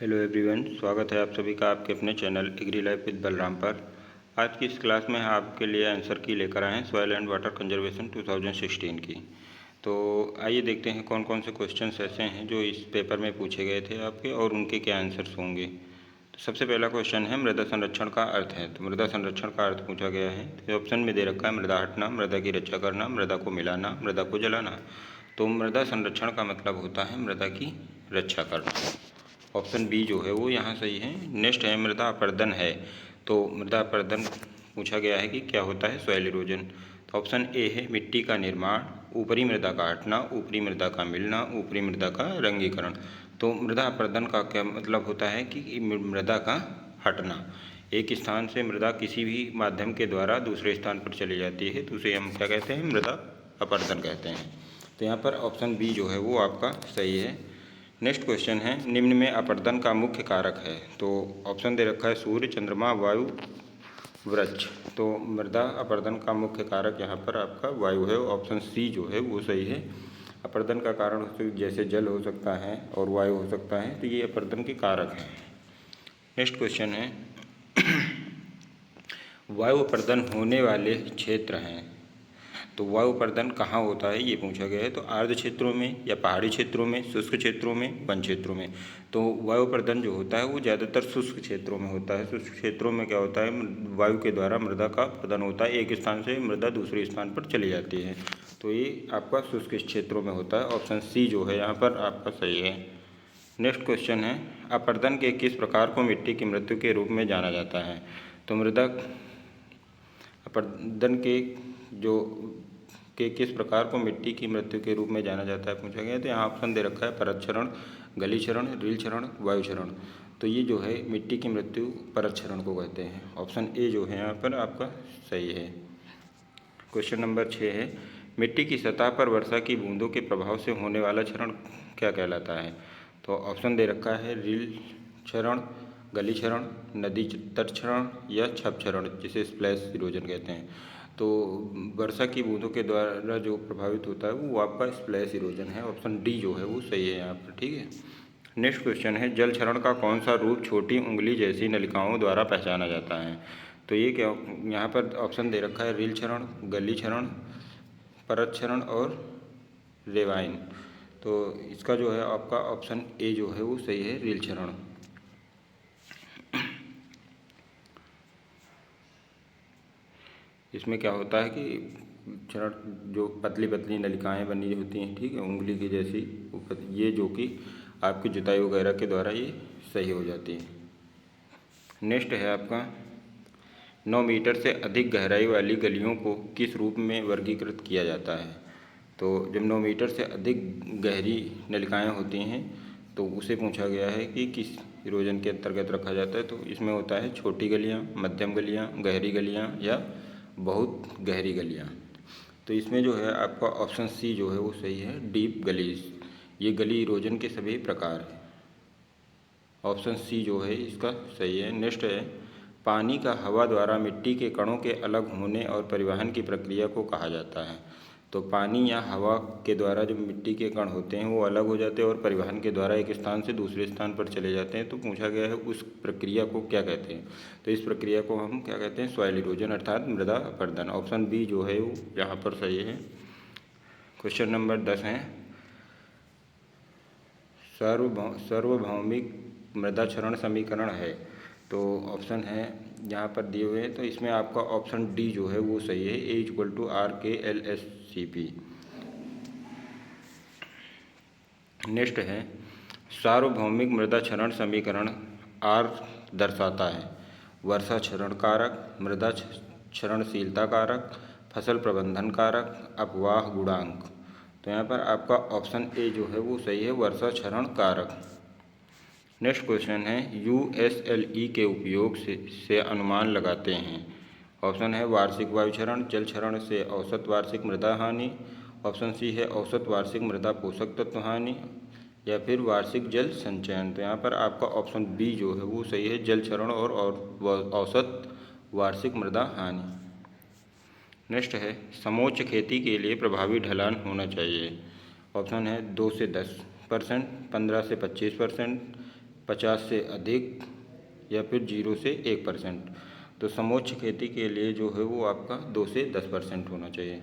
Hello everyone, स्वागत है आप सभी का आपके अपने channel agri life with Balram पर। आज की इस क्लास में आपके लिए आंसर की लेकर आए हैं सॉइल एंड वाटर कंजर्वेशन 2016 की। तो आइए देखते हैं कौन कौन से क्वेश्चंस ऐसे हैं जो इस पेपर में पूछे गए थे आपके और उनके क्या आंसर्स होंगे। तो सबसे पहला क्वेश्चन है मृदा संरक्षण का अर्थ है। तो मृदा संरक्षण का अर्थ पूछा गया है। तो ऑप्शन में दे रखा है मृदा हटना, मृदा की रक्षा करना, मृदा को मिलाना, मृदा को जलाना। तो मृदा संरक्षण का मतलब होता है मृदा की रक्षा करना। ऑप्शन बी जो है वो यहाँ सही है। नेक्स्ट है मृदा अपरदन है। तो मृदा अपरदन पूछा गया है कि क्या होता है, सॉइल इरोजन। तो ऑप्शन ए है मिट्टी का निर्माण, ऊपरी मृदा का हटना, ऊपरी मृदा का मिलना, ऊपरी मृदा का रंगीकरण। तो मृदा अपरदन का क्या मतलब होता है कि मृदा का हटना। एक स्थान से मृदा किसी भी माध्यम के द्वारा दूसरे स्थान पर चली जाती है तो उसे हम क्या कहते हैं, मृदा अपरदन कहते हैं। तो यहाँ पर ऑप्शन बी जो है वो आपका सही है। नेक्स्ट क्वेश्चन है निम्न में अपरदन का मुख्य कारक है। तो ऑप्शन दे रखा है सूर्य, चंद्रमा, वायु, वृक्ष। तो मृदा अपरदन का मुख्य कारक यहाँ पर आपका वायु है। ऑप्शन सी जो है वो सही है। अपरदन का कारण जैसे जल हो सकता है और वायु हो सकता है, तो ये अपरदन के कारक हैं। नेक्स्ट क्वेश्चन है वायु अपरदन होने वाले क्षेत्र हैं। तो वायु अपरदन कहाँ होता है ये पूछा गया है। तो आर्द्र क्षेत्रों में या पहाड़ी क्षेत्रों में, शुष्क क्षेत्रों में, वन क्षेत्रों में। तो वायु अपरदन जो होता है वो ज़्यादातर शुष्क क्षेत्रों में होता है। शुष्क क्षेत्रों में क्या होता है, वायु के द्वारा मृदा का अपरदन होता है, एक स्थान से मृदा दूसरे स्थान पर चली जाती है। तो ये आपका शुष्क क्षेत्रों में होता है। ऑप्शन सी जो है यहाँ पर आपका सही है। नेक्स्ट क्वेश्चन है अपरदन के किस प्रकार को मिट्टी की मृत्यु के रूप में जाना जाता है। तो मृदा अपरदन के किस प्रकार को मिट्टी की मृत्यु के रूप में जाना जाता है पूछा गया। तो यहाँ ऑप्शन दे रखा है परत क्षरण, गली क्षरण, रील क्षरण, वायु क्षरण। तो ये जो है मिट्टी की मृत्यु परत क्षरण को कहते हैं। ऑप्शन ए जो है यहाँ पर आपका सही है। क्वेश्चन नंबर 6 है मिट्टी की सतह पर वर्षा की बूंदों के प्रभाव से होने वाला क्षरण क्या कहलाता है। तो ऑप्शन दे रखा है रील क्षरण, गली क्षरण, नदी तट क्षरण या छप क्षरण, जिसे स्प्लैश इरोजन कहते हैं। तो वर्षा की बूंदों के द्वारा जो प्रभावित होता है वो आपका स्प्लैश इरोजन है। ऑप्शन डी जो है वो सही है यहाँ पर, ठीक है। नेक्स्ट क्वेश्चन है जल क्षरण का कौन सा रूप छोटी उंगली जैसी नलिकाओं द्वारा पहचाना जाता है। तो ये क्या, यहाँ पर ऑप्शन दे रखा है रील क्षरण, गली क्षरण, परत क्षरण और रेवाइन। तो इसका जो है आपका ऑप्शन ए जो है वो सही है, रील क्षरण। इसमें क्या होता है कि क्षरण जो पतली पतली नलिकाएं बनी होती हैं, ठीक है, उंगली की जैसी, ये जो कि आपकी जुताई वगैरह के द्वारा ये सही हो जाती है। नेक्स्ट है आपका 9 मीटर से अधिक गहराई वाली गलियों को किस रूप में वर्गीकृत किया जाता है। तो जब 9 मीटर से अधिक गहरी नलिकाएं होती हैं तो उसे पूछा गया है कि किस इरोजन के अंतर्गत रखा जाता है। तो इसमें होता है छोटी गलियां, मध्यम गलियां, गहरी गलियां या बहुत गहरी गलियां। तो इसमें जो है आपका ऑप्शन सी जो है वो सही है, डीप गलीज। ये गली इरोजन के सभी प्रकार हैं। ऑप्शन सी जो है इसका सही है। नेक्स्ट है पानी का हवा द्वारा मिट्टी के कणों के अलग होने और परिवहन की प्रक्रिया को कहा जाता है। तो पानी या हवा के द्वारा जो मिट्टी के कण होते हैं वो अलग हो जाते हैं और परिवहन के द्वारा एक स्थान से दूसरे स्थान पर चले जाते हैं। तो पूछा गया है उस प्रक्रिया को क्या कहते हैं। तो इस प्रक्रिया को हम क्या कहते हैं, सॉइल इरोजन अर्थात मृदा अपरदन। ऑप्शन बी जो है वो यहाँ पर सही है। क्वेश्चन नंबर 10 है सार्वभौमिक मृदा क्षरण समीकरण है। तो ऑप्शन है यहाँ पर दिए हुए हैं, तो इसमें आपका ऑप्शन डी जो है वो सही है, A=RKLSCP। नेक्स्ट है सार्वभौमिक मृदा क्षरण समीकरण आर दर्शाता है वर्षा क्षरण कारक, मृदा क्षरणशीलता कारक, फसल प्रबंधन कारक, अपवाह गुणांक। तो यहाँ पर आपका ऑप्शन ए जो है वो सही है, वर्षा क्षरण कारक। नेक्स्ट क्वेश्चन है USLE के उपयोग से अनुमान लगाते हैं। ऑप्शन है वार्षिक वायु क्षरण, जल क्षरण से औसत वार्षिक मृदा हानि, ऑप्शन सी है औसत वार्षिक मृदा पोषक तत्व हानि, या फिर वार्षिक जल संचयन। तो यहाँ पर आपका ऑप्शन बी जो है वो सही है, जल क्षरण और औसत वार्षिक मृदा हानि। नेक्स्ट है समोच्च खेती के लिए प्रभावी ढलान होना चाहिए। ऑप्शन है 2 से 10%, 15 से 25%, 50 से अधिक या फिर 0 से 1%। तो समोच्च खेती के लिए जो है वो आपका 2 से 10% होना चाहिए।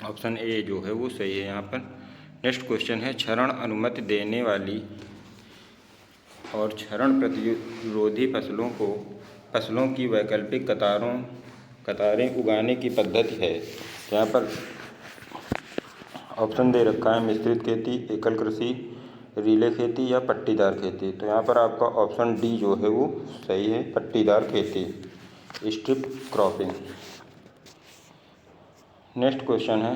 ऑप्शन ए जो है वो सही है यहाँ पर। नेक्स्ट क्वेश्चन है, क्षरण अनुमति देने वाली और क्षरण प्रतिरोधी फसलों की वैकल्पिक कतारें उगाने की पद्धति है। यहाँ पर ऑप्शन दे रखा है मिश्रित खेती, एकल कृषि, रिले खेती या पट्टीदार खेती। तो यहाँ पर आपका ऑप्शन डी जो है वो सही है, पट्टीदार खेती, स्ट्रिप क्रॉपिंग। नेक्स्ट क्वेश्चन है,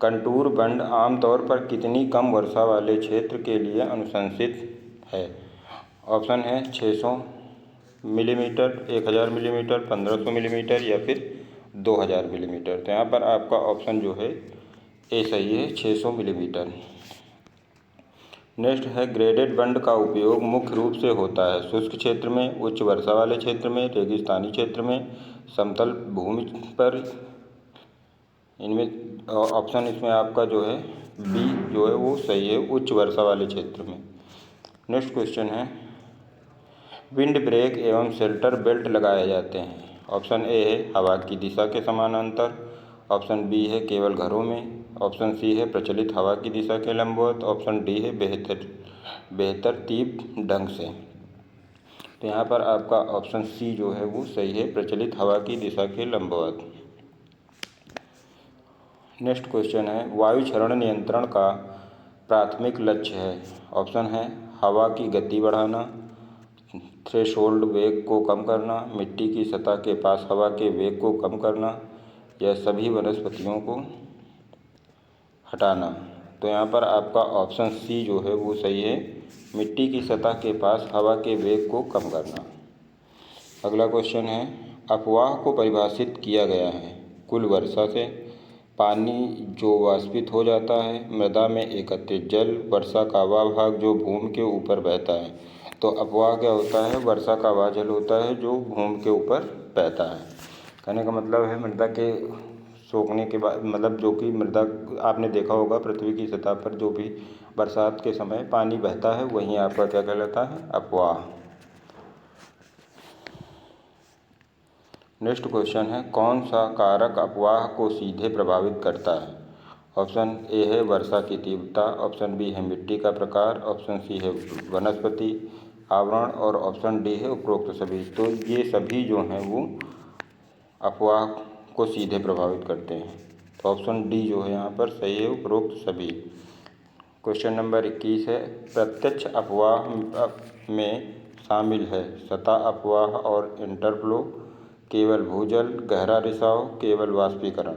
कंटूर बंड आमतौर पर कितनी कम वर्षा वाले क्षेत्र के लिए अनुशंसित है। ऑप्शन है 600 मिलीमीटर, 1000 मिलीमीटर, 1500 मिलीमीटर या फिर 2000 मिलीमीटर। तो यहाँ पर आपका ऑप्शन जो है ए सही है, 600 मिलीमीटर। नेक्स्ट है, ग्रेडेड बंड का उपयोग मुख्य रूप से होता है शुष्क क्षेत्र में, उच्च वर्षा वाले क्षेत्र में, रेगिस्तानी क्षेत्र में, समतल भूमि पर। इनमें ऑप्शन इसमें आपका जो है बी जो है वो सही है, उच्च वर्षा वाले क्षेत्र में। नेक्स्ट क्वेश्चन है, विंड ब्रेक एवं शेल्टर बेल्ट लगाए जाते हैं। ऑप्शन ए है हवा की दिशा के समानांतर, ऑप्शन बी है केवल घरों में, ऑप्शन सी है प्रचलित हवा की दिशा के लंबवत, ऑप्शन डी है बेहतर ढंग से। तो यहाँ पर आपका ऑप्शन सी जो है वो सही है, प्रचलित हवा की दिशा के लंबवत। नेक्स्ट क्वेश्चन है, वायु क्षरण नियंत्रण का प्राथमिक लक्ष्य है। ऑप्शन है हवा की गति बढ़ाना, थ्रेशोल्ड वेग को कम करना, मिट्टी की सतह के पास हवा के वेग को कम करना या सभी वनस्पतियों को हटाना। तो यहाँ पर आपका ऑप्शन सी जो है वो सही है, मिट्टी की सतह के पास हवा के वेग को कम करना। अगला क्वेश्चन है, अपवाह को परिभाषित किया गया है कुल वर्षा से, पानी जो वाष्पित हो जाता है, मृदा में एकत्रित जल, वर्षा का वह भाग जो भूमि के ऊपर बहता है। तो अपवाह क्या होता है, वर्षा का वह जल होता है जो भूमि के ऊपर बहता है। कहने का मतलब है मृदा के सूखने के बाद, मतलब जो कि मृदा आपने देखा होगा पृथ्वी की सतह पर जो भी बरसात के समय पानी बहता है वहीं आपका क्या कहलाता है, अपवाह। नेक्स्ट क्वेश्चन है, कौन सा कारक अपवाह को सीधे प्रभावित करता है। ऑप्शन ए है वर्षा की तीव्रता, ऑप्शन बी है मिट्टी का प्रकार, ऑप्शन सी है वनस्पति आवरण और ऑप्शन डी है उपरोक्त सभी। तो ये सभी जो हैं वो अपवाह को सीधे प्रभावित करते हैं। तो ऑप्शन डी जो है यहाँ पर सही है, उपरोक्त सभी। क्वेश्चन नंबर 21 है, प्रत्यक्ष अपवाह में शामिल है सतह अपवाह और इंटरफ्लो, केवल भूजल, गहरा रिसाव, केवल वाष्पीकरण।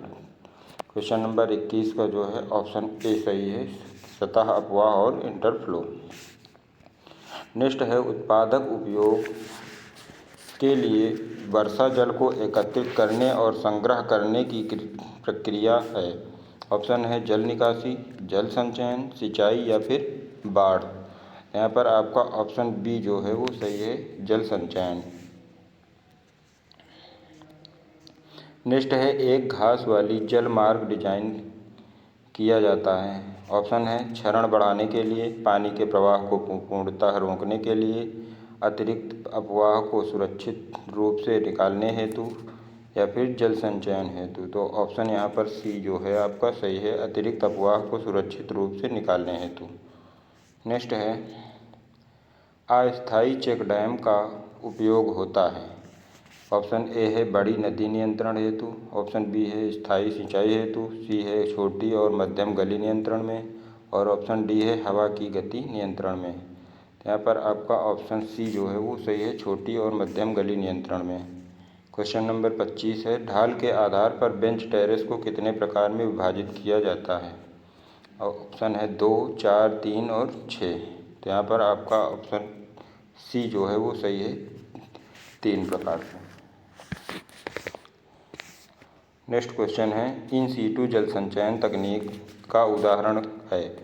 क्वेश्चन नंबर 21 का जो है ऑप्शन ए सही है, सतह अपवाह और इंटरफ्लो। नेक्स्ट है, उत्पादक उपयोग के लिए वर्षा जल को एकत्रित करने और संग्रह करने की प्रक्रिया है। ऑप्शन है जल निकासी, जल संचयन, सिंचाई या फिर बाढ़। यहाँ पर आपका ऑप्शन बी जो है वो सही है, जल संचयन। नेक्स्ट है, एक घास वाली जल मार्ग डिजाइन किया जाता है। ऑप्शन है क्षरण बढ़ाने के लिए, पानी के प्रवाह को पूर्णतः रोकने के लिए, अतिरिक्त अपवाह को सुरक्षित रूप से निकालने हेतु या फिर जल संचयन हेतु। तो ऑप्शन यहाँ पर सी जो है आपका सही है, अतिरिक्त अपवाह को सुरक्षित रूप से निकालने हेतु। नेक्स्ट है, अस्थायी चेक डैम का उपयोग होता है। ऑप्शन ए है बड़ी नदी नियंत्रण हेतु, ऑप्शन बी है स्थायी सिंचाई हेतु, सी है छोटी और मध्यम गली नियंत्रण में और ऑप्शन डी है हवा की गति नियंत्रण में। यहाँ पर आपका ऑप्शन सी जो है वो सही है, छोटी और मध्यम गली नियंत्रण में। क्वेश्चन नंबर 25 है, ढाल के आधार पर बेंच टेरेस को कितने प्रकार में विभाजित किया जाता है। ऑप्शन है 2, 4, 3 और 6। तो यहाँ पर आपका ऑप्शन सी जो है वो सही है, 3 प्रकार से। नेक्स्ट क्वेश्चन है, इन सीटू जल संचयन तकनीक का उदाहरण है।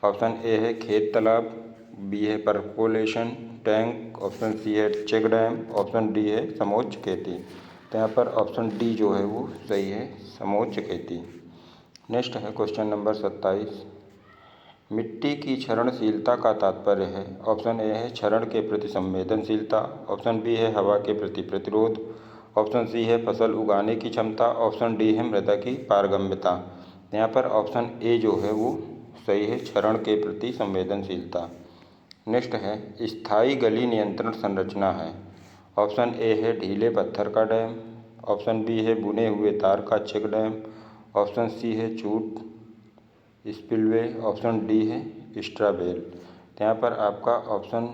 ऑप्शन ए है खेत तालाब, बी है परकोलेशन टैंक, ऑप्शन सी है चेक डैम, ऑप्शन डी है समोच्च खेती। तो यहाँ पर ऑप्शन डी जो है वो सही है, समोच्च खेती। नेक्स्ट है क्वेश्चन नंबर 27, मिट्टी की क्षरणशीलता का तात्पर्य है। ऑप्शन ए है क्षरण के प्रति संवेदनशीलता, ऑप्शन बी है हवा के प्रति प्रतिरोध, ऑप्शन सी है फसल उगाने की क्षमता, ऑप्शन डी है मृदा की पारगम्यता। यहाँ पर ऑप्शन ए जो है वो सही है, क्षरण के प्रति संवेदनशीलता। नेक्स्ट है स्थायी गली नियंत्रण संरचना है। ऑप्शन ए है ढीले पत्थर का डैम, ऑप्शन बी है बुने हुए तार का चेक डैम, ऑप्शन सी है चूट स्पिलवे, ऑप्शन डी है स्ट्राबेल। यहाँ पर आपका ऑप्शन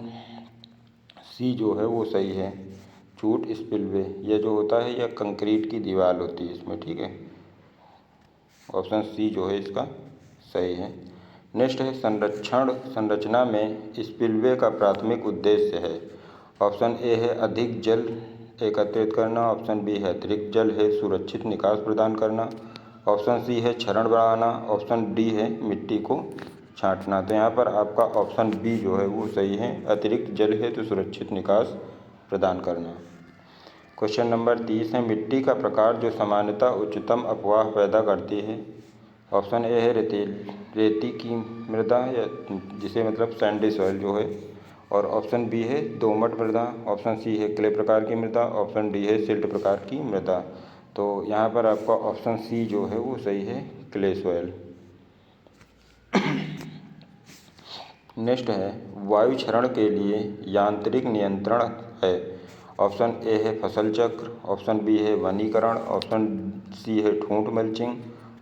सी जो है वो सही है, चूट स्पिलवे। यह जो होता है यह कंक्रीट की दीवार होती है इसमें, ठीक है। ऑप्शन सी जो है इसका सही है। नेक्स्ट है संरचना में स्पिलवे का प्राथमिक उद्देश्य है। ऑप्शन ए है अधिक जल एकत्रित करना, ऑप्शन बी है अतिरिक्त जल है सुरक्षित निकास प्रदान करना, ऑप्शन सी है क्षरण बढ़ाना, ऑप्शन डी है मिट्टी को छांटना। तो यहाँ पर आपका ऑप्शन बी जो है वो सही है, अतिरिक्त जल है तो सुरक्षित निकास प्रदान करना। क्वेश्चन नंबर 30 है मिट्टी का प्रकार जो सामान्यतः उच्चतम अपवाह पैदा करती है। ऑप्शन ए है रेती की मृदा, या जिसे मतलब सैंडी सॉइल जो है, और ऑप्शन बी है दोमट मृदा, ऑप्शन सी है क्ले प्रकार की मृदा, ऑप्शन डी है सिल्ट प्रकार की मृदा। तो यहाँ पर आपका ऑप्शन सी जो है वो सही है, क्ले सॉइल। नेक्स्ट है वायु क्षरण के लिए यांत्रिक नियंत्रण है। ऑप्शन ए है फसल चक्र, ऑप्शन बी है वनीकरण, ऑप्शन सी है ठूंठ मल्चिंग,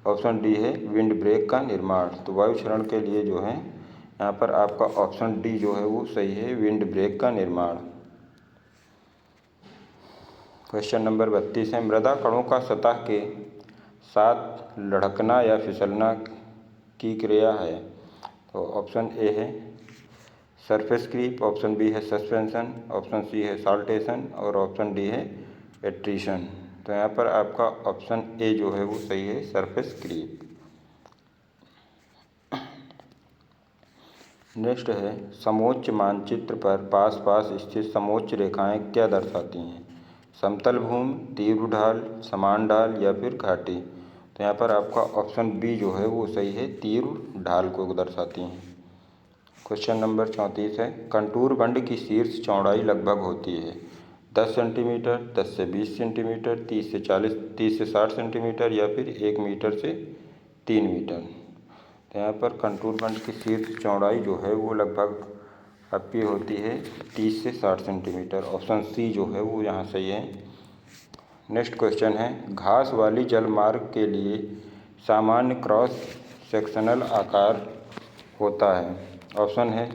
ऑप्शन डी है विंड ब्रेक का निर्माण। तो वायु क्षरण के लिए जो है यहाँ पर आपका ऑप्शन डी जो है वो सही है, विंड ब्रेक का निर्माण। क्वेश्चन नंबर 32 है मृदा कणों का सतह के साथ लढ़कना या फिसलना की क्रिया है। तो ऑप्शन ए है सरफेस क्रीप, ऑप्शन बी है सस्पेंशन, ऑप्शन सी है साल्टेशन और ऑप्शन डी है एट्रीशन। तो यहाँ पर आपका ऑप्शन ए जो है वो सही है, सरफेस क्रीप। नेक्स्ट है समोच्च मानचित्र पर पास पास स्थित समोच्च रेखाएं क्या दर्शाती हैं। समतल भूमि, तीव्र ढाल, समान ढाल या फिर घाटी। तो यहाँ पर आपका ऑप्शन बी जो है वो सही है, तीव्र ढाल को दर्शाती हैं। क्वेश्चन नंबर 34 है कंटूर बंड की शीर्ष चौड़ाई लगभग होती है 10 सेंटीमीटर, 10 से 20 सेंटीमीटर, 30 से 60 सेंटीमीटर या फिर 1 मीटर से 3 मीटर। तो यहाँ पर कंटूर बंड की शीर्ष चौड़ाई जो है वो लगभग आपकी होती है 30 से 60 सेंटीमीटर। ऑप्शन सी जो है वो यहाँ सही है। नेक्स्ट क्वेश्चन है घास वाली जलमार्ग के लिए सामान्य क्रॉस सेक्शनल आकार होता है। ऑप्शन है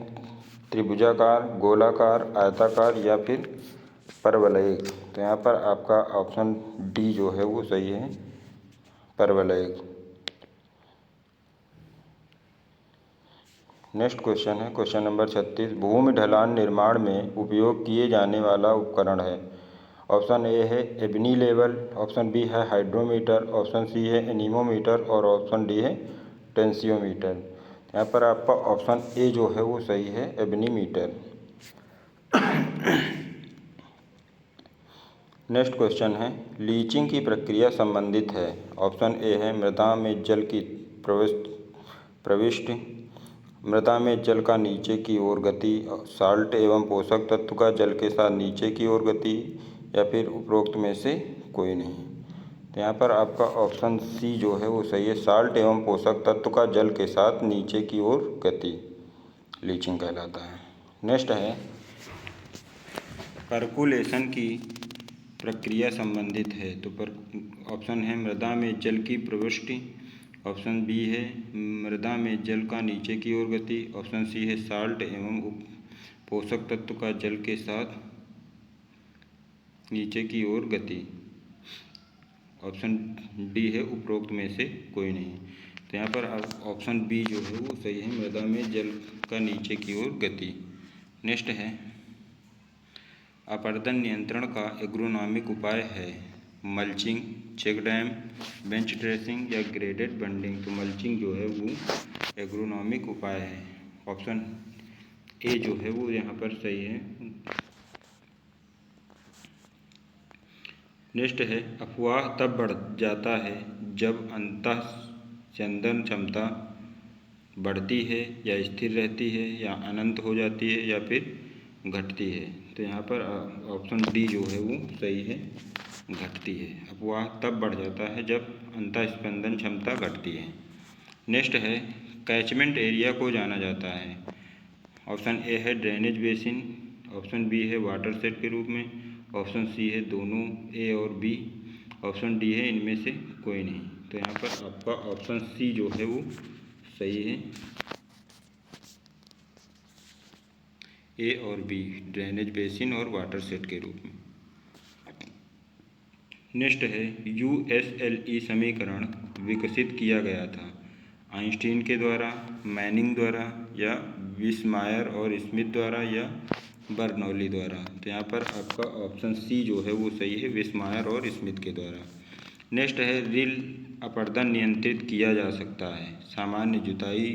त्रिभुजाकार, गोलाकार, आयताकार या फिर परवलयिक। तो यहाँ पर आपका ऑप्शन डी जो है वो सही है, परवलयिक। नेक्स्ट क्वेश्चन है क्वेश्चन नंबर 36 भूमि ढलान निर्माण में उपयोग किए जाने वाला उपकरण है। ऑप्शन ए है एबनी लेवल, ऑप्शन बी है हाइड्रोमीटर, ऑप्शन सी है एनीमोमीटर और ऑप्शन डी है टेंसियोमीटर। यहाँ पर आपका ऑप्शन ए जो है वो सही है, एबनीमीटर। नेक्स्ट क्वेश्चन है लीचिंग की प्रक्रिया संबंधित है। ऑप्शन ए है मृदा में जल की प्रविष्टि, मृदा में जल का नीचे की ओर गति, साल्ट एवं पोषक तत्व का जल के साथ नीचे की ओर गति या फिर उपरोक्त में से कोई नहीं। तो यहाँ पर आपका ऑप्शन सी जो है वो सही है, साल्ट एवं पोषक तत्व का जल के साथ नीचे की ओर गति लीचिंग कहलाता है। नेक्स्ट है परकुलेशन की प्रक्रिया संबंधित है। तो ऑप्शन है मृदा में जल की प्रविष्टि, ऑप्शन बी है मृदा में जल का नीचे की ओर गति, ऑप्शन सी है साल्ट एवं पोषक तत्व का जल के साथ नीचे की ओर गति, ऑप्शन डी है उपरोक्त में से कोई नहीं। तो यहाँ पर ऑप्शन बी जो है वो सही है, मृदा में जल का नीचे की ओर गति। नेक्स्ट है अपरदन नियंत्रण का एग्रोनॉमिक उपाय है mulching, check dam, bench dressing या ग्रेडेड बंडिंग। तो मल्चिंग जो है वो एग्रोनॉमिक उपाय है। ऑप्शन ए जो है वो यहाँ पर सही है। नेक्स्ट है अफवाह तब बढ़ जाता है जब अंतःस्यंदन क्षमता बढ़ती है या स्थिर रहती है या अनंत हो जाती है या फिर घटती है। तो यहाँ पर ऑप्शन डी जो है वो सही है, घटती है। अपवाह तब बढ़ जाता है जब अंतःस्पंदन क्षमता घटती है। नेक्स्ट है कैचमेंट एरिया को जाना जाता है। ऑप्शन ए है ड्रेनेज बेसिन, ऑप्शन बी है वाटरशेड के रूप में, ऑप्शन सी है दोनों ए और बी, ऑप्शन डी है इनमें से कोई नहीं। तो यहाँ पर आपका ऑप्शन सी जो है वो सही है, ए और बी, ड्रेनेज बेसिन और वाटरशेड के रूप में। नेक्स्ट है USLE समीकरण विकसित किया गया था आइंस्टीन के द्वारा, मैनिंग द्वारा या विस्मायर और स्मिथ द्वारा या बर्नौली द्वारा। तो यहाँ पर आपका ऑप्शन सी जो है वो सही है, विस्मायर और स्मिथ के द्वारा। नेक्स्ट है रील अपर्दन नियंत्रित किया जा सकता है सामान्य जुताई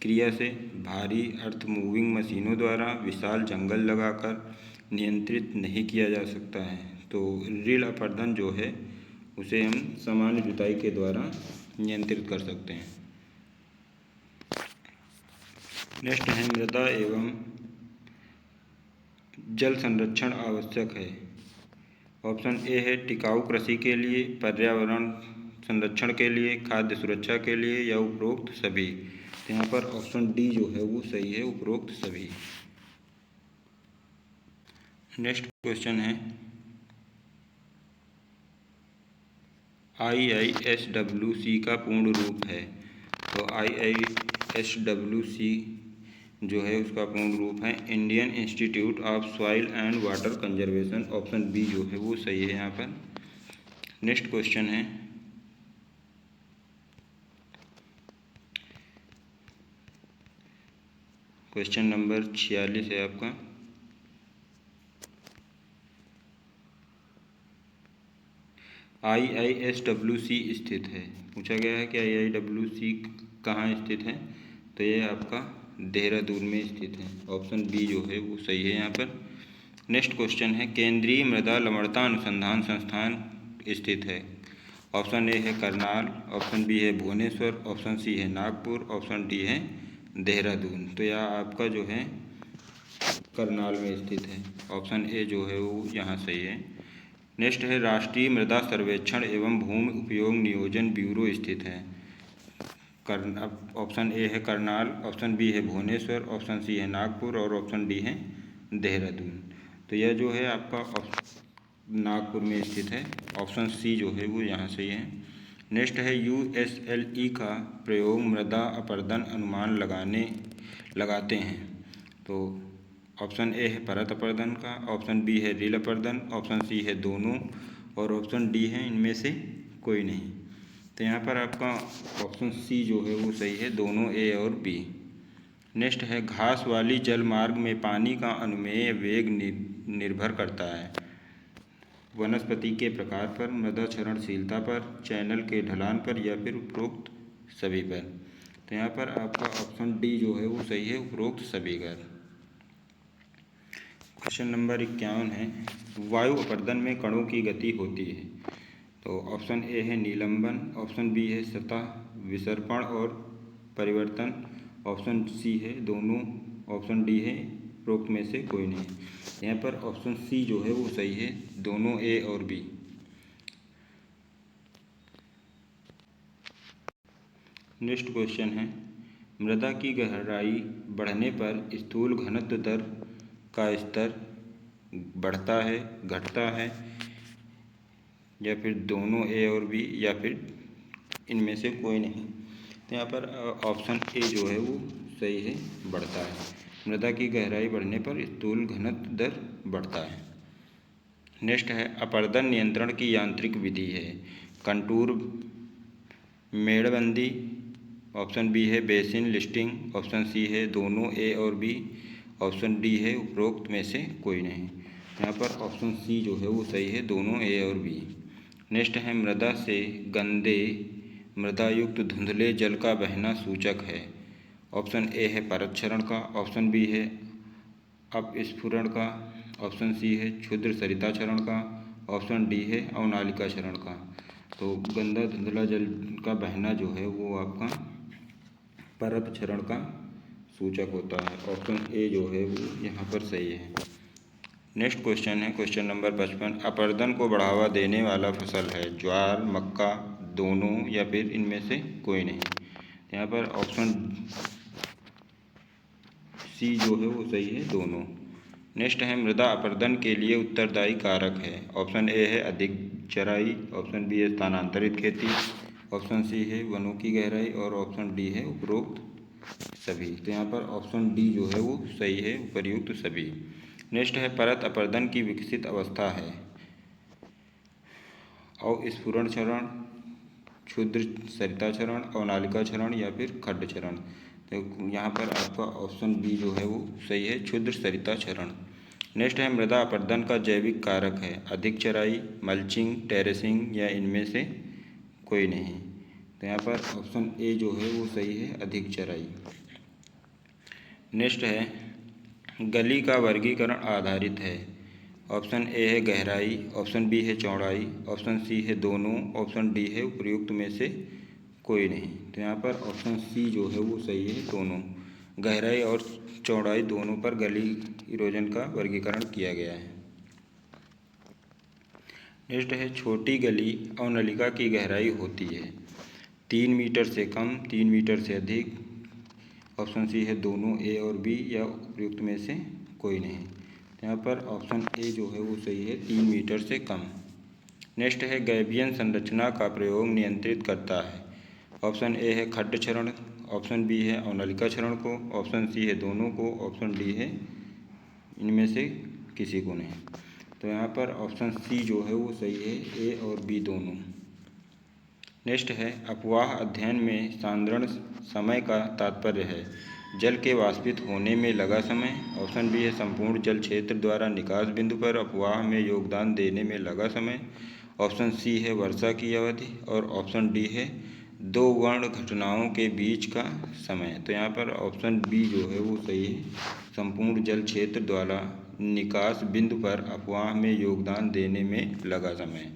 क्रिया से, भारी अर्थ मूविंग मशीनों द्वारा, विशाल जंगल लगाकर नियंत्रित नहीं किया जा सकता है। तो रील अपर्दन जो है उसे हम सामान्य जुताई के द्वारा नियंत्रित कर सकते हैं। नेक्स्ट है मृदा एवं जल संरक्षण आवश्यक है। ऑप्शन ए है टिकाऊ कृषि के लिए, पर्यावरण संरक्षण के लिए, खाद्य सुरक्षा के लिए या उपरोक्त सभी। तो यहाँ पर ऑप्शन डी जो है वो सही है, उपरोक्त सभी। नेक्स्ट क्वेश्चन है IISWC का पूर्ण रूप है। तो IISWC जो है उसका पूर्ण रूप है Indian Institute of soil and water conservation. Option B जो है वो सही है यहाँ पर। नेक्स्ट क्वेश्चन है क्वेश्चन नंबर 46 है आपका। IISWC स्थित है, पूछा गया है कि IISWC कहाँ स्थित है। तो ये आपका देहरादून में स्थित है। ऑप्शन बी जो है वो सही है यहाँ पर। नेक्स्ट क्वेश्चन है केंद्रीय मृदा लवणता अनुसंधान संस्थान स्थित है। ऑप्शन ए है करनाल, ऑप्शन बी है भुवनेश्वर, ऑप्शन सी है नागपुर, ऑप्शन डी है देहरादून। तो यह आपका जो है करनाल में स्थित है। ऑप्शन ए जो है वो यहाँ सही है। नेक्स्ट है राष्ट्रीय मृदा सर्वेक्षण एवं भूमि उपयोग नियोजन ब्यूरो स्थित है। ऑप्शन ए है करनाल, ऑप्शन बी है भुवनेश्वर, ऑप्शन सी है नागपुर और ऑप्शन डी है देहरादून। तो यह जो है आपका नागपुर में स्थित है। ऑप्शन सी जो है वो यहाँ सही है। नेक्स्ट है USLE का प्रयोग मृदा अपर्दन अनुमान लगाते हैं। तो ऑप्शन ए है परत अपर्दन का, ऑप्शन बी है रील अपर्दन, ऑप्शन सी है दोनों और ऑप्शन डी है इनमें से कोई नहीं। तो यहाँ पर आपका ऑप्शन सी जो है वो सही है, दोनों ए और बी। नेक्स्ट है घास वाली जल मार्ग में पानी का अनुमेय वेग निर्भर करता है वनस्पति के प्रकार पर, मृदा क्षरणशीलता पर, चैनल के ढलान पर या फिर उपरोक्त सभी पर। तो यहाँ पर आपका ऑप्शन डी जो है वो सही है, उपरोक्त सभी का। क्वेश्चन नंबर 51 है वायु अपर्दन में कणों की गति होती है। तो ऑप्शन ए है निलंबन, ऑप्शन बी है सतह विसर्पण और परिवर्तन, ऑप्शन सी है दोनों, ऑप्शन डी है उपरोक्त में से कोई नहीं। यहाँ पर ऑप्शन सी जो है वो सही है, दोनों ए और बी। नेक्स्ट क्वेश्चन है मृदा की गहराई बढ़ने पर स्थूल घनत्व दर का स्तर बढ़ता है, घटता है या फिर दोनों ए और बी या फिर इनमें से कोई नहीं। तो यहाँ पर ऑप्शन ए जो है वो सही है, बढ़ता है। मृदा की गहराई बढ़ने पर स्थूल घनत्व दर बढ़ता है। नेक्स्ट है अपर्दन नियंत्रण की यांत्रिक विधि है कंटूर मेड़बंदी, ऑप्शन बी है बेसिन लिस्टिंग, ऑप्शन सी है दोनों ए और बी, ऑप्शन डी है उपरोक्त में से कोई नहीं। यहाँ पर ऑप्शन सी जो है वो सही है, दोनों ए और बी। नेक्स्ट है मृदा से गंदे मृदा युक्त धुंधले जल का बहना सूचक है। ऑप्शन ए है परत क्षरण का, ऑप्शन बी है अपस्फुरण का, ऑप्शन सी है क्षुद्र सरिता क्षरण का, ऑप्शन डी है अवनालिका क्षरण का। तो गंदा धुंधला जल का बहना जो है वो आपका परत क्षरण का सूचक होता है। ऑप्शन ए जो है वो यहाँ पर सही है। नेक्स्ट क्वेश्चन है क्वेश्चन नंबर 55। अपर्दन को बढ़ावा देने वाला फसल है ज्वार, मक्का, दोनों या फिर इनमें से कोई नहीं। यहाँ पर ऑप्शन सी जो है वो सही है, दोनों। नेक्स्ट है मृदा अपर्दन के लिए उत्तरदायी कारक है। ऑप्शन ए है अधिक चराई, ऑप्शन बी है स्थानांतरित खेती, ऑप्शन सी है वनों की गहराई और ऑप्शन डी है उपरोक्त सभी। तो यहाँ पर ऑप्शन डी जो है वो सही है, उपर्युक्त सभी। नेक्स्ट है परत अपर्दन की विकसित अवस्था है अवस्फुरण क्षरण, क्षुद्र सरिता क्षरण, अवनालिका क्षरण या फिर खड्ड क्षरण। तो यहाँ पर आपका ऑप्शन बी जो है वो सही है, क्षुद्र सरिता क्षरण। नेक्स्ट है मृदा अपर्दन का जैविक कारक है अधिक चराई, मल्चिंग, टेरेसिंग या इनमें से कोई नहीं। तो यहाँ पर ऑप्शन ए जो है वो सही है, अधिक चराई। नेक्स्ट है गली का वर्गीकरण आधारित है। ऑप्शन ए है गहराई, ऑप्शन बी है चौड़ाई, ऑप्शन सी है दोनों, ऑप्शन डी है उपयुक्त में से कोई नहीं। तो यहाँ पर ऑप्शन सी जो है वो सही है, दोनों। गहराई और चौड़ाई दोनों पर गली इरोजन का वर्गीकरण किया गया है। नेक्स्ट है छोटी गली अवनलिका की गहराई होती है 3 मीटर से कम, 3 मीटर से अधिक। ऑप्शन सी है दोनों, ए और बी या उपयुक्त में से कोई नहीं। यहाँ पर ऑप्शन ए जो है वो सही है, 3 मीटर से कम। नेक्स्ट है गैबियन संरचना का प्रयोग नियंत्रित करता है। ऑप्शन ए है खड्ड क्षरण, ऑप्शन बी है अवनलिका क्षरण को, ऑप्शन सी है दोनों को, ऑप्शन डी है इनमें से किसी को नहीं। तो यहाँ पर ऑप्शन सी जो है वो सही है, ए और बी दोनों। नेक्स्ट है अपवाह अध्ययन में सांद्रण समय का तात्पर्य है जल के वाष्पित होने में लगा समय। ऑप्शन बी है संपूर्ण जल क्षेत्र द्वारा निकास बिंदु पर अपवाह में योगदान देने में लगा समय। ऑप्शन सी है वर्षा की अवधि और ऑप्शन डी है दो वर्ण घटनाओं के बीच का समय। तो यहाँ पर ऑप्शन बी जो है वो सही है, संपूर्ण जल क्षेत्र द्वारा निकास बिंदु पर अपवाह में योगदान देने में लगा समय।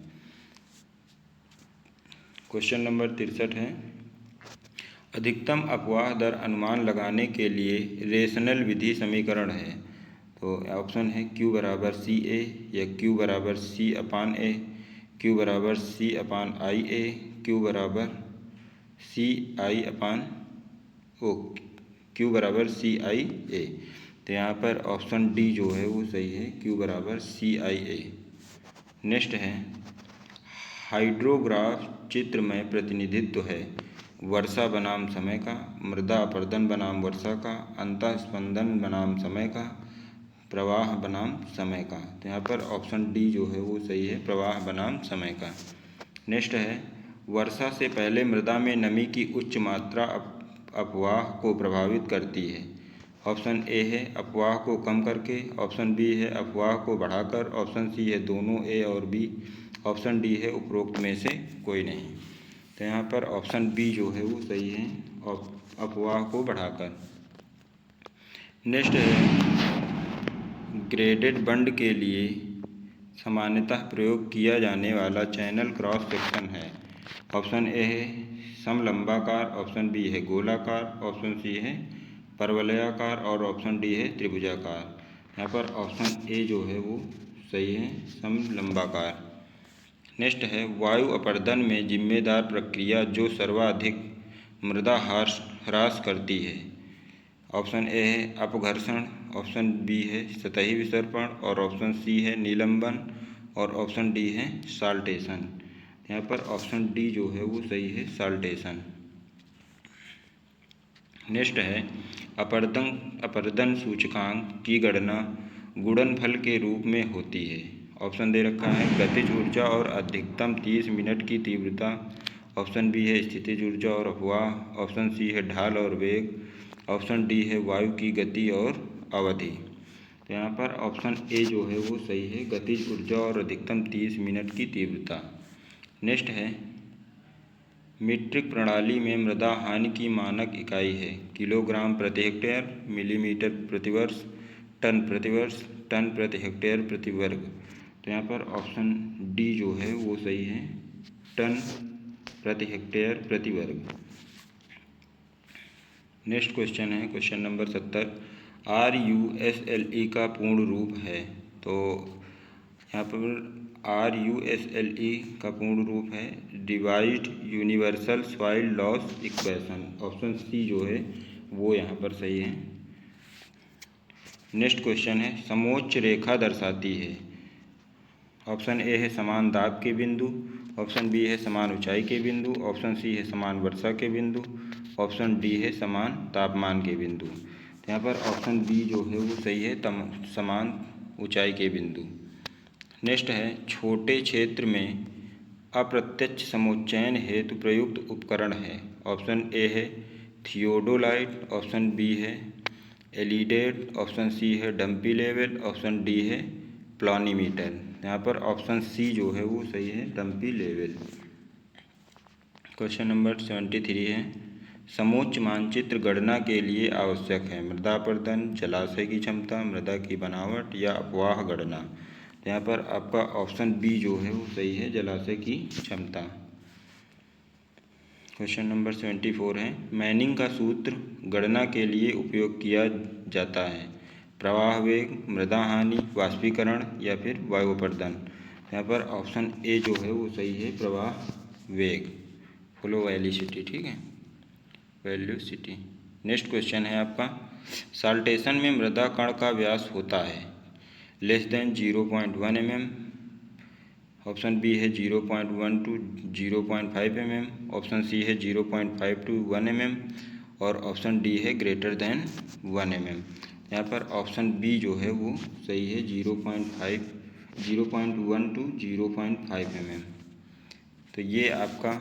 क्वेश्चन नंबर 63 है अधिकतम अपवाह दर अनुमान लगाने के लिए रेशनल विधि समीकरण है। तो ऑप्शन है क्यू बराबर सी ए या क्यू बराबर सी अपान ए, क्यू बराबर सी अपान आई ए, क्यू बराबर सी आई अपान ओ, क्यू बराबर सी आई ए। तो यहाँ पर ऑप्शन डी जो है वो सही है, क्यू बराबर सी आई ए। नेक्स्ट है हाइड्रोग्राफ चित्र में प्रतिनिधित्व है वर्षा बनाम समय का, मृदा अपर्दन बनाम वर्षा का, अंतःस्पंदन बनाम समय का, प्रवाह बनाम समय का। तो यहाँ पर ऑप्शन डी जो है वो सही है, प्रवाह बनाम समय का। नेक्स्ट है वर्षा से पहले मृदा में नमी की उच्च मात्रा अपवाह को प्रभावित करती है। ऑप्शन ए है अपवाह को कम करके, ऑप्शन बी है अपवाह को बढ़ाकर, ऑप्शन सी है दोनों, ए और बी, ऑप्शन डी है उपरोक्त में से कोई नहीं। तो यहाँ पर ऑप्शन बी जो है वो सही है, अपवाह को बढ़ाकर। नेक्स्ट है ग्रेडेड बंड के लिए सामान्यतः प्रयोग किया जाने वाला चैनल क्रॉस सेक्शन है। ऑप्शन ए है समलंबाकार, ऑप्शन बी है गोलाकार, ऑप्शन सी है परवलयाकार और ऑप्शन डी है त्रिभुजाकार। यहाँ पर ऑप्शन ए जो है वो सही है, समलंबाकार। नेक्स्ट है वायु अपर्दन में जिम्मेदार प्रक्रिया जो सर्वाधिक मृदा ह्रास करती है। ऑप्शन ए है अपघर्षण, ऑप्शन बी है सतही विसर्पण और ऑप्शन सी है निलंबन और ऑप्शन डी है साल्टेशन। यहाँ पर ऑप्शन डी जो है वो सही है, साल्टेशन। नेक्स्ट है अपर्दन सूचकांक की गणना गुणनफल के रूप में होती है। ऑप्शन दे रखा है गतिज ऊर्जा और अधिकतम 30 मिनट की तीव्रता, ऑप्शन बी है स्थितिज ऊर्जा और अपवाह, ऑप्शन सी है ढाल और वेग, ऑप्शन डी है वायु की गति और अवधि। तो यहाँ पर ऑप्शन ए जो है वो सही है, गतिज ऊर्जा और अधिकतम 30 मिनट की तीव्रता। नेक्स्ट है मीट्रिक प्रणाली में मृदा हानि की मानक इकाई है किलोग्राम प्रति हेक्टेयर, मिलीमीटर प्रति वर्ष, टन प्रति वर्ष, टन प्रति हेक्टेयर प्रति वर्ग। तो यहाँ पर ऑप्शन डी जो है वो सही है, टन प्रति हेक्टेयर प्रति वर्ग। नेक्स्ट क्वेश्चन है क्वेश्चन नंबर 70। RUSLE का पूर्ण रूप है। तो यहाँ पर RUSLE का पूर्ण रूप है divide universal soil loss equation. Option C जो है वो यहाँ पर सही है। नेक्स्ट क्वेश्चन है समोच्च रेखा दर्शाती है। ऑप्शन ए है समान दाब के बिंदु, ऑप्शन बी है समान ऊंचाई के बिंदु, ऑप्शन सी है समान वर्षा के बिंदु, ऑप्शन डी है समान तापमान के बिंदु। तो यहाँ पर ऑप्शन बी जो है वो सही है, समान ऊंचाई के बिंदु। नेक्स्ट है छोटे क्षेत्र में अप्रत्यक्ष समोच्चयन हेतु प्रयुक्त उपकरण है। ऑप्शन ए है थियोडोलाइट, ऑप्शन बी है एलिडेट, ऑप्शन सी है डंपी लेवल, ऑप्शन डी है प्लानीमीटर। यहाँ पर ऑप्शन सी जो है वो सही है डंपी लेवल। क्वेश्चन नंबर 73 है समोच्च मानचित्र गणना के लिए आवश्यक है मृदा अपरदन, जलाशय की क्षमता, मृदा की बनावट या अपवाह गणना। यहाँ पर आपका ऑप्शन बी जो है वो सही है जलाशय की क्षमता। क्वेश्चन नंबर 74 है मैनिंग का सूत्र गणना के लिए उपयोग किया जाता है प्रवाह वेग, मृदा हानि, वाष्पीकरण या फिर वायु अपरदन। यहाँ पर ऑप्शन ए जो है वो सही है प्रवाह वेग, फ्लो वेलोसिटी। ठीक है, वेलोसिटी। नेक्स्ट क्वेश्चन है आपका साल्टेशन में मृदा कण का व्यास होता है less than 0.1 mm, option B है 0.1 to 0.5 mm, ऑप्शन सी है 0.5 to 1 mm और ऑप्शन डी है ग्रेटर देन 1 mm। यहाँ पर ऑप्शन बी जो है वो सही है 0.1 to 0.5 mm। तो ये आपका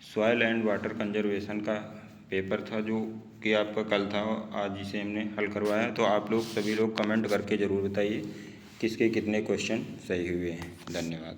सॉइल एंड वाटर कंजर्वेशन का पेपर था जो कि आपका कल था, आज इसे हमने हल करवाया। तो आप लोग सभी लोग कमेंट करके ज़रूर बताइए किसके कितने क्वेश्चन सही हुए हैं। धन्यवाद।